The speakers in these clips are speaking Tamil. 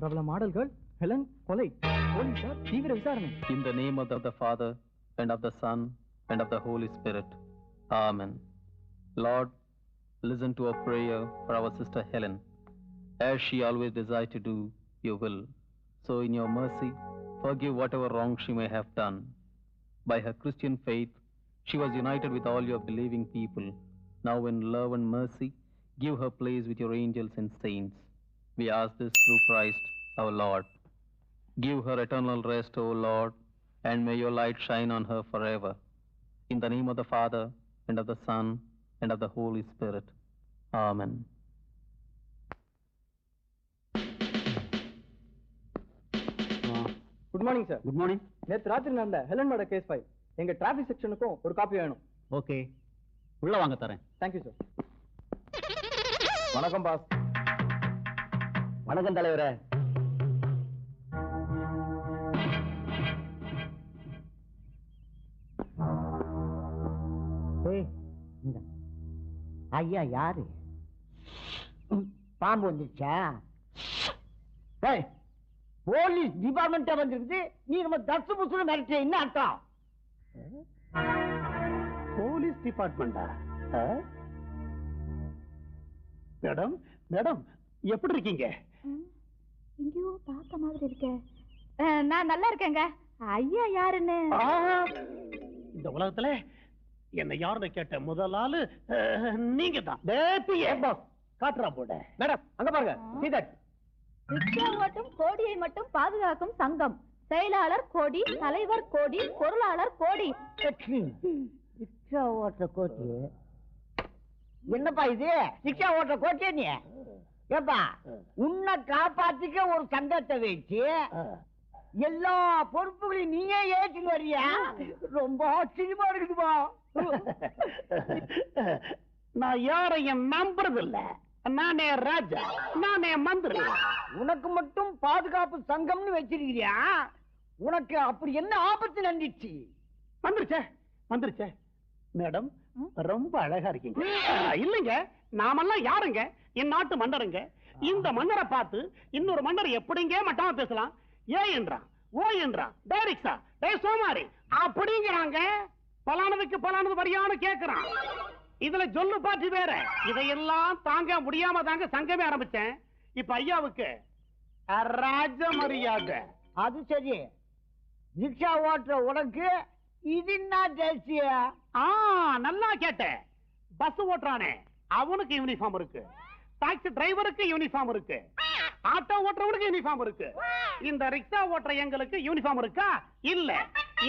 பிரபல மாடல் கேர்ள் ஹெலன் கொலை. போலீசார் தீவிர விசாரணை. In the name of the Father and of the Son and of the Holy Spirit. Amen. Lord, listen to our prayer for our sister Helen, as she always desired to do your will. So in your mercy, forgive whatever wrong she may have done. By her Christian faith, she was united with all your believing people. Now in love and mercy, give her place with your angels and saints. We ask this through Christ our Lord. Give her eternal rest, O Lord, and may your light shine on her forever. In the name of the Father, and of the Son, and of the Holy Spirit. Amen. Good morning sir. Good morning. நேற்று ராத்திரி நடந்த ஹெலன் மர்டர் கேஸ் ஃபைல் எங்க டிராஃபிக் செக்ஷனுக்கும் ஒரு காப்பி வேணும். ஓகே, உள்ள வாங்க தரேன். Thank you sir. வணக்கம் பாஸ். வணக்கம் தலைவரே. ஐயா யாரு? பாம்பு வந்துருச்சா? போலீஸ் டிபார்ட்மெண்ட் வந்துருக்குது, நீ நம்ம தசு புசுன்னு மிரட்ட என்ன அர்த்தம்? போலீஸ் டிபார்ட்மெண்டா? மேடம் மேடம் எப்படி இருக்கீங்க? எங்கேயோ பார்த்த மாதிரி இருக்கே. நான் நல்லா இருக்கேங்க. ஐயா யாருன்னு? இந்த உலகத்துல என்ன யாருன்னு கேட்ட முதல் ஆளு நீங்க தான். காட்டுறா போட. மேடம் அங்க பாருங்க. see that. ரிக்ஷா ஓட்டும் கோடியை மட்டும் பாதுகாக்கும் சங்கம். செயலாளர் கோடி, தலைவர் கோடி, பொருளாளர் கோடி. ரிக்ஷா ஓட்டுற கோட்டி என்னப்பா இது? ரிக்ஷா ஓட்டுற கோட்டியா நீ? ஏப்பா உன்னை காப்பாத்திக்க ஒரு சங்கத்தை வச்சு எல்லா பொறுப்புகளையும் நீயே ஏற்றுன்னு வரியா? ரொம்ப ஆச்சரியமா இருக்குதுப்பா. நான் யாரையும் நம்புறது இல்ல. நானே ராஜா, நானே மந்திரி. உனக்கு மட்டும் பாதுகாப்பு சங்கம்னு வச்சிருக்கிறியா? உனக்கு அப்படி என்ன ஆபத்து நம்பிச்சு? வந்துருச்சே வந்துருச்சே. மேடம் ரொம்ப அழகா இருக்கீங்க. இல்லைங்க, நாமெல்லாம் யாருங்க? என் நாட்டு மன்னருங்க. இந்த மன்னரை பார்த்து இன்னொரு மன்னர் எப்படிங்க மட்டமா பேசலாம்? ஏ என்றான், ஓ என்றான், டைரக்டா டே சோமாரி அப்படிங்கிறாங்க. பலானதுக்கு பலானது வரியான்னு கேட்கிறான். இதுல சொல்லு பாட்டி வேற. இதையெல்லாம் தாங்க முடியாம தாங்க சங்கமே ஆரம்பிச்சேன். இப்ப ஐயாவுக்கு ராஜ மரியாதை. அது சரி, ரிக்ஷா ஓட்டுற உனக்கு இது என்ன தேசிய? நல்லா கேட்டேன். பஸ் ஓட்டுறானே அவனுக்கு யூனிஃபார்ம் இருக்கு, டாக்ஸி டிரைவருக்கு யூனிஃபார்ம் இருக்கு, ஆட்டோ ஓட்டுறவனுக்கு யூனிஃபார்ம் இருக்கு. இந்த ரிக்ஷா ஓட்டுற எங்களுக்கு யூனிஃபார்ம் இருக்கா? இல்ல.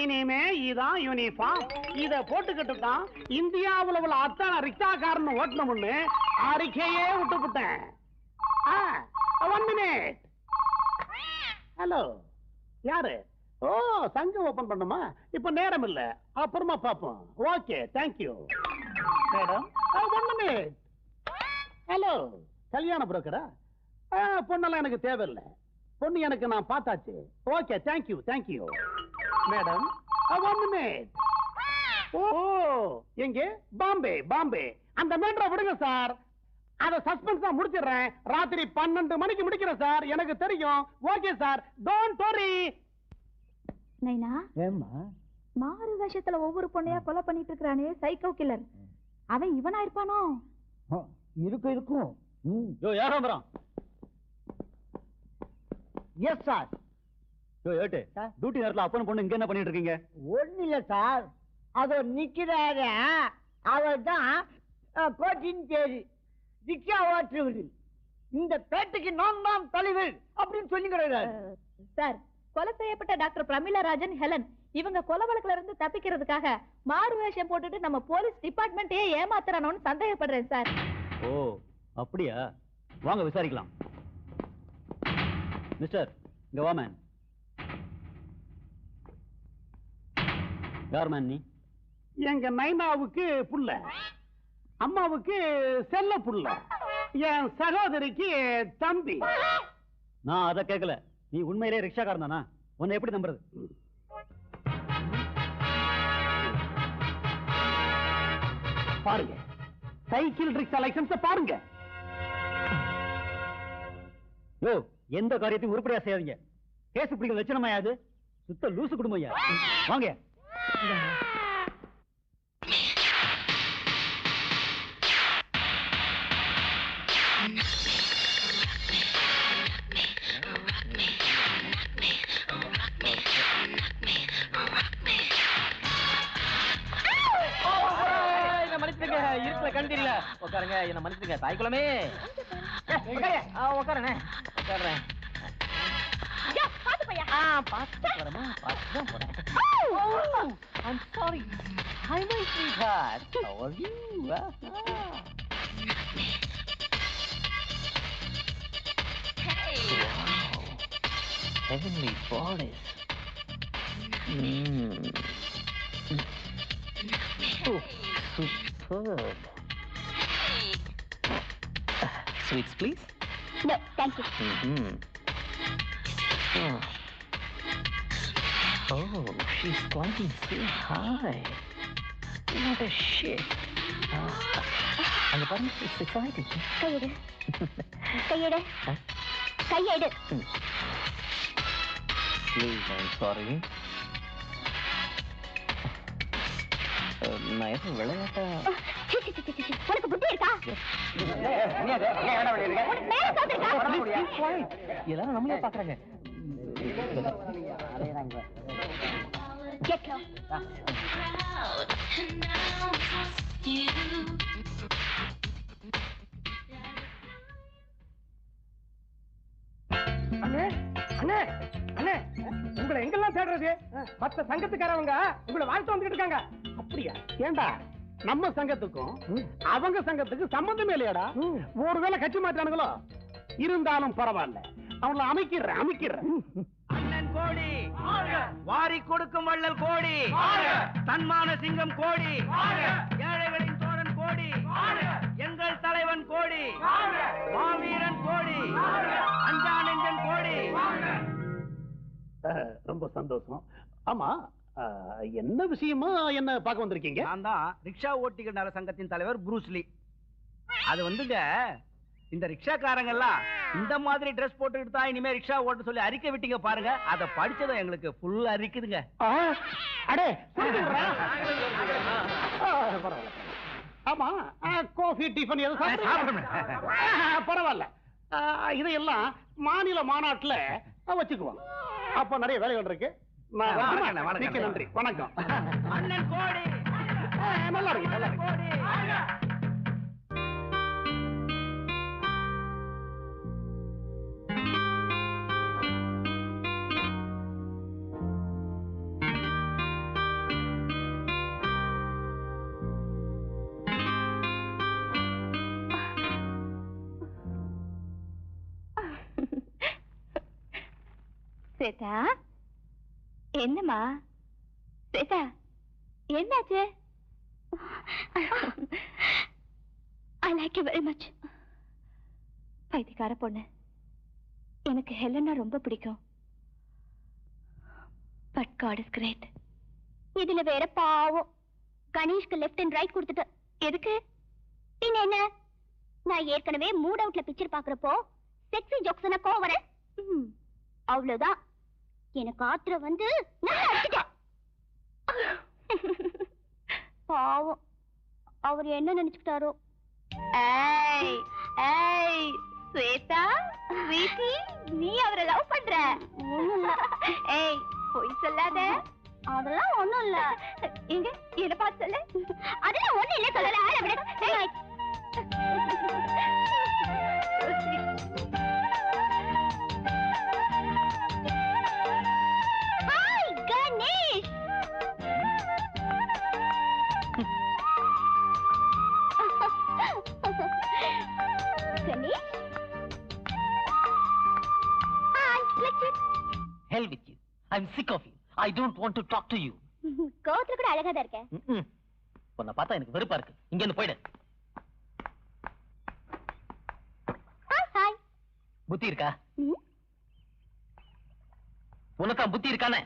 இனிமே இதான் யூனிஃபார்ம். இத போட்டுக்கிட்டு தான் இந்தியாவுல உள்ள அத்தனை ரிக்ஷாக்காரன் ஓட்டணும்னு அறிக்கையே விட்டுவிட்டேன். 1 minute. ஹலோ, யாரு? ஓ, சங்கம் ஓபன் பண்ணுமா? இப்ப நேரம் இல்ல, அப்புறமா பாப்போம். Okay, thank you madam. 1 minute. Hello, கல்யாண புரோக்கரா? பொண்ணெல்லாம் எனக்கு தேவையில்லை. பொண்ணு எனக்கு நான் பார்த்தாச்சு. Okay, thank you thank you madam. 1 minute. ஓ, எங்க? பாம்பே பாம்பே. அந்த மேட்டரை விடுங்க சார். அத சஸ்பென்ஸா முடிச்சிடுறேன். ராத்திரி 12 மணிக்கு முடிக்கிறேன் சார். எனக்கு தெரியும். Okay sir, don't worry. நைனா, ஏம்மா மாறு வேஷத்துல ஒவ்வொரு பொண்ணையா கொலை பண்ணிட்டு இருக்கானே சைக்கோ கில்லர், அவன் இவனா இருப்பானோ? இருக்கும் இருக்கும். யாரும் வந்துறான். Yes sir. ஏட்டு, டியூட்டி நேரத்துல அப்பன் பொண்ணு இங்க என்ன பண்ணிட்டு இருக்கீங்க? ஒண்ணு இல்ல சார், அதோ நிக்கிறாரு. அவர் தான் கோட்டின் பேரு, ரிக்ஷா ஓட்டுறது. இந்த பேட்டைக்கு நான் தான் தலைவர் அப்படின்னு சொல்லிக்கிறாரு சார். கொலை செய்யப்பட்ட டாக்டர் பிரமிளா ராஜன், ஹெலன் இவங்க கொலை வழக்குல இருந்து தப்பிக்கிறதுக்காக மாறு வேஷம் போட்டுட்டு நம்ம போலீஸ் டிபார்ட்மெண்ட்டே ஏமாத்துறானோன்னு சந்தேகப்படுறேன் சார். ஓ, அப்படியா? வாங்க விசாரிக்கலாம். மிஸ்டர், இங்க வா மேன். யார் மேன் நீ? எங்க நைனாவுக்கு புள்ள, அம்மாவுக்கு செல்ல புள்ள, என் சகோதரிக்கு தம்பி. நான் அதை கேட்கல. நீ உண்மையிலே ரிக்ஷாக்காரன் தானா? உன்னை எப்படி நம்புறது? பாருங்க, சைக்கிள் ரிக்ஷா லைசன்ஸ் பாருங்க. யோ, எந்த காரியத்தையும் உருப்படியா செய்யாதீங்க. கேஸ் பிடிக்கிற லட்சணமாயா அது? சுத்த லூசு குடும்பம் ஐயா. வாங்க. மன்னிச்சுங்க, இருட்டுல கண்டில்ல. உட்காருங்க, என்ன மன்னிச்சுங்க தாய்க்குளமே. உட்காருங்க, உட்காருறேன். பார்த்து வரமா? பார்த்து தான் போறேன். I'm sorry. Hi, my sweetheart. How are you? Wow. Heavenly bodies. Oh, superb. Sweets, please? No, thank you. Oh, she's climbing so high. What a shit. அங்க பாருங்க, it's exciting. கையெடு. கையெடு. கையெடு. Please, I'm sorry. நான் எப்போ விளையாட்டா? உனக்கு புத்தி இருக்கா? எல்லாரும் நம்மளே பாக்குறாங்க. Get low. அண்ணே அண்ணே அண்ணே, உங்களை எங்கெல்லாம் தேடுறது? மத்த சங்கத்துக்காரவங்க உங்களை வாழ்த்து வந்துட்டு இருக்காங்க. அப்படியா? ஏண்டா நம்ம சங்கத்துக்கும் அவங்க சங்கத்துக்கு சம்பந்தமே இல்லையாடா? ஒருவேளை கட்சி மாற்றானுங்களோ? இருந்தாலும் பரவாயில்ல, அவங்கள அமைக்கிறேன். அண்ணன் கோடி, வாரி கொடுக்கும் வள்ளல் கோடி, தன்மான சிங்கம் கோடி, ஏழைகளின் தோழன் கோடி, எங்கள் தலைவன் கோடி, மாவீரன் கோடி, அஞ்சா நெஞ்சன் கோடி. ரொம்ப சந்தோஷம். ஆமா, என்ன விஷயமா என்ன பார்க்க வந்திருக்கீங்க? நான் தான் ரிக்ஷா ஓட்டிகள் நல சங்கத்தின் தலைவர் புரூஸ்லி. அது வந்துங்க, இந்த ரிக்ஷாக்காரங்க எல்லாம் இந்த மாதிரி ட்ரெஸ் போட்டுக்கிட்டு தான் இனிமே ரிக்ஷா ஓட்ட சொல்லி அறிக்கை விட்டீங்க பாருங்க. அதை படிச்சதும் எங்களுக்கு ஃபுல்லா அறிக்குதுங்க. அடே, ஆமா, காஃபி டிஃபன் எதுவும் பரவாயில்ல. இதையெல்லாம் மாநில மாநாட்டுல வச்சுக்குவோம். அப்ப நிறைய வேலைகள் இருக்கு. மிக்க நன்றி, வணக்கம். அண்ணன் கோடி, நல்லா இருக்கு, நல்லா இருக்கு. ஸ்வேதா, என்னம்மா? ஸ்வேதா, என்னாச்சு? I like you very much. பைத்தியக்கார பொண்ணு. எனக்கு ஹெலனா ரொம்ப பிடிக்கும். But God is great. இதுல வேற பாவம், கணேஷ்க்கு லெஃப்ட் அண்ட் ரைட் கொடுத்துட்டு. எதுக்கு? பின்ன என்ன, நான் ஏற்கனவே மூட் அவுட்ல பிக்சர் பாக்குறப்போ செக்ஸி ஜோக்ஸ் கோவம் வரேன். அவ்வளவுதான், எனக்கு ஆத்திரம் வந்து பாவம், அவர் என்ன நினைச்சுக்கிட்டாரோ. ஏய் ஏய் ஸ்வேதா, ஸ்வீட்டி, நீ அவரை லவ் பண்ற? ஏய், போய் சொல்லாத. அதெல்லாம் ஒண்ணும் இல்ல. எங்க என்ன பார்த்து சொல்லு. அதெல்லாம் ஒண்ணும் இல்ல, சொல்லல. Hi Ganesh. Ganesh, hi, let's sit. Hell with you. I'm sick of you. I don't want to talk to you. கோவத்துல கூட அழகா தான் இருக்கேன். உன்னை பார்த்தா எனக்கு வெறுப்பா இருக்கு. இங்க இருந்து போயிடு. ஹாய். புத்தி இருக்கா? உனக்கு புத்தி இருக்கானே?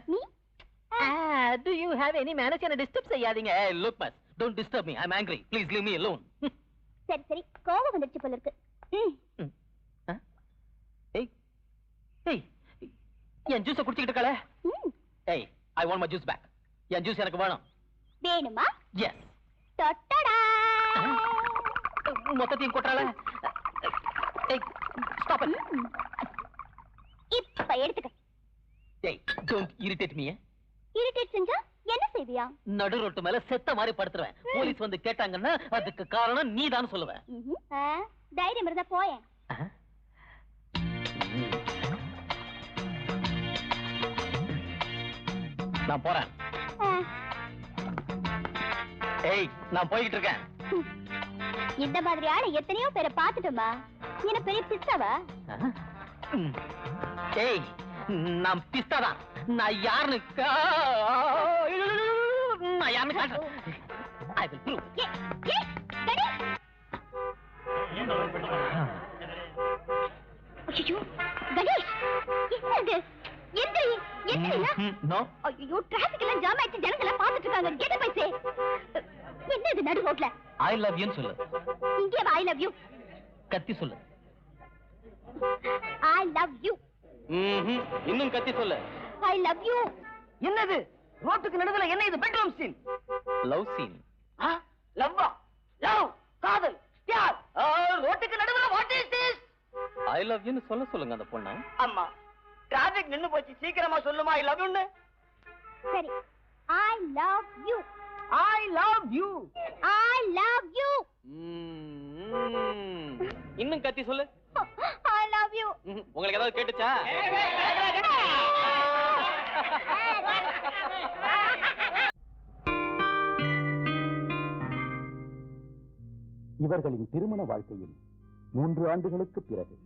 Do you have any manners? என்ன டிஸ்டர்ப் செய்யாதீங்க. Look, miss, don't disturb me. I'm angry. Please leave me alone. சரி சரி, கோவம் வந்துருச்சு போல இருக்கு. ஏய், ஜூஸ் பேக். என் ஜூஸ் எனக்கு வேணும். வேணுமா? எஸ். தொட்டடா. மொத்தத்தையும் கொட்டால. ஏய், ஸ்டாப் இட். இப்ப எடுத்துக்க. ஏய், டோன்ட் இரிட்டேட் மீ. இரிட்டேட் செஞ்சா என்ன செய்வியா? நடு ரோட்டு மேல செத்த மாதிரி படுத்துறேன். போலீஸ் வந்து கேட்டாங்கன்னா அதுக்கு காரணம் நீதான் சொல்லுவேன். தைரியம் இருந்தா போயேன். நான் போறேன். ஏய், நான் போய்கிட்டு இருக்கேன். இந்த மாதிரி ஆளை எத்தனையோ பேரை பார்த்துட்டோமா? என்ன பெரிய பிஸ்தாவா? ஏய், நான் பிஸ்தாதான். நான் யாருன்னு காட்டுறேன். I will prove. ஐயோ, கணேஷ், என்னது? எந்திரி, எந்திரியா? No. ஐயோ, டிராபிக் எல்லாம் ஜாம் ஆயிடுச்சு, ஜனங்க எல்லாம் பார்த்துட்டு இருக்காங்க. Get up I say. என்னது நடு ரோட்ல? I love you சொல்லு. இங்கே வா, I love you. கத்தி சொல்லு. I love you. இன்னும் கத்தி சொல்லு. I love you. என்னது ரோட்டுக்கு நடுவுல என்ன இது? Bedroom scene. Love scene. லவ்வா? லவ், காதல், பியார். ரோட்டுக்கு நடுவுல what is this? I love you சொல்ல சொல்லுங்க அந்த பொண்ண. அம்மா, டிராபிக் நின்னு போச்சு, சீக்கிரமா சொல்லுமா ஐ லவ் யூன்னு. சரி, I love you. I love you. I love you. இன்னும் கத்தி சொல்லு. I love you. உங்களுக்கு ஏதாவது கேட்டுச்சா? இவர்களின் திருமண வாழ்க்கையில் 3 ஆண்டுகளுக்கு பிறகு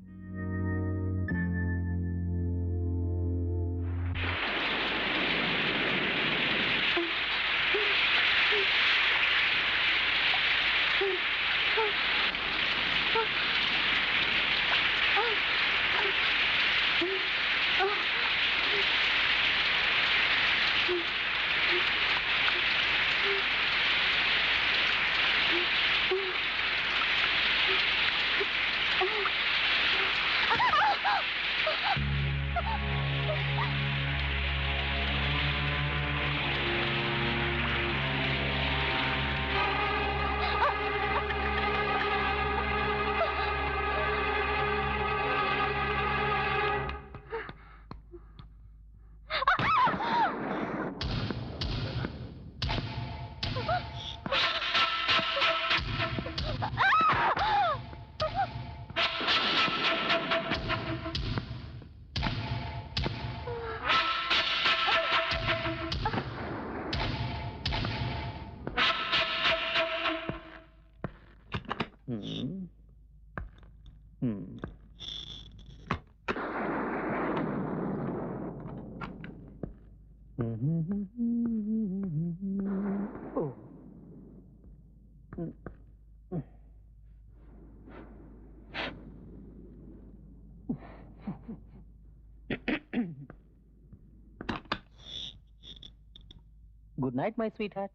Good night, my sweetheart.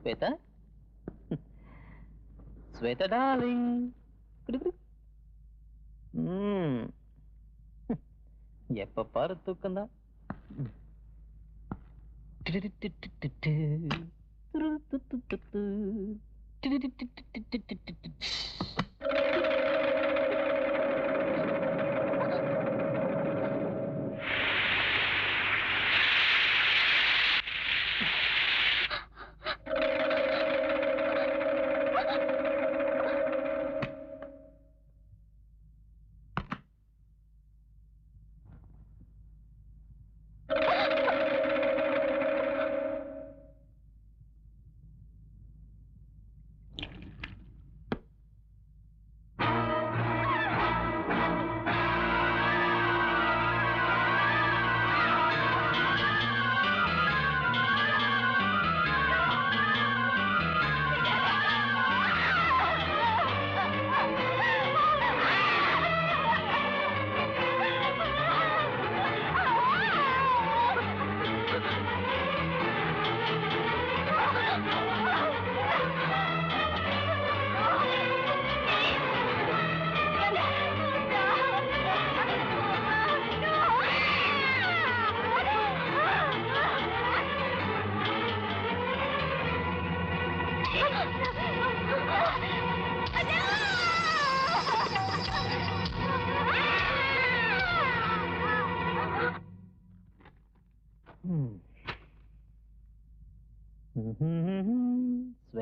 Sweta? Sweta, darling. எப்ப பாரு தூக்கம்தான்.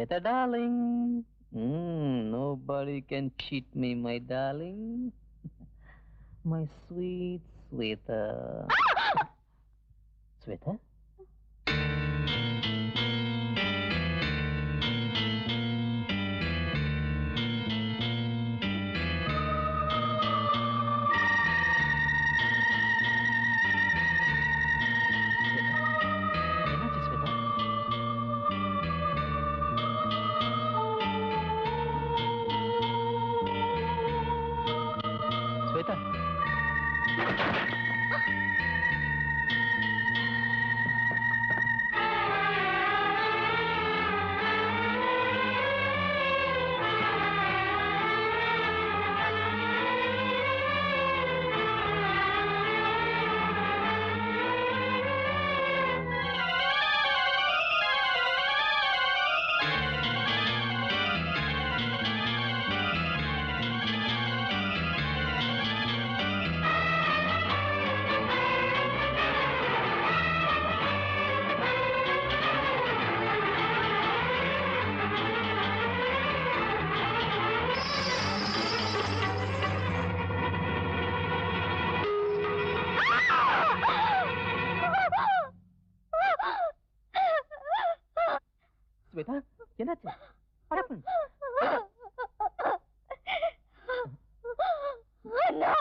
Sweta, darling. Nobody can cheat me, my darling. My sweet Sweta. Sweta? என்னாச்சு ஸ்வேதா? ஸ்வேதா ஸ்வேதா என்னாச்சு? What happened? No! No!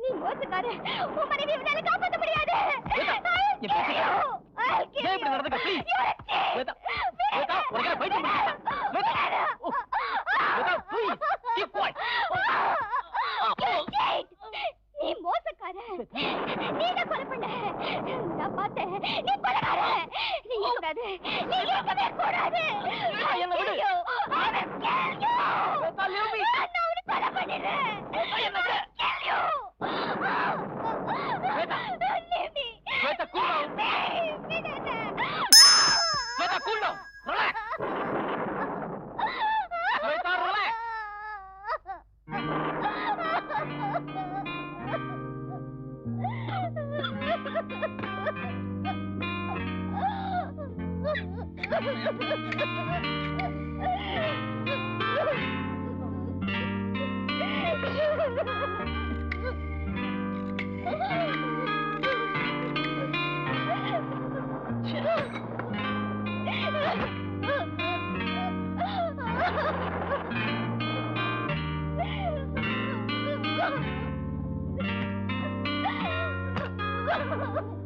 நீ மோசக்கார. உன் மனைவி உன்னால காப்பாற்ற முடியாது. ஏன் இப்படி நடந்துக்க? Please. ஸ்வேதா, ஸ்வேதா, உனக்கு என்ன பைத்தியம் பிடிச்சதா? Shweta. Shweta, please. Keep quiet. நீ மோசக்கார. நீ தான் கொலை பண்ண. நான் பார்த்தேன். நீ கொலைகார. நீ இருக்கக்கூடாது. நீ இருக்கவே கூடாது. என்ன விடு. ஐயோ, அவன் kill you. Shweta, leave me. நான் அவனை கொலை பண்ணிடுறேன். என்ன விடு. Kill you. Shweta. Leave me. Shweta, cool down. Shweta, cool down. Relax. Shweta, relax. Oh,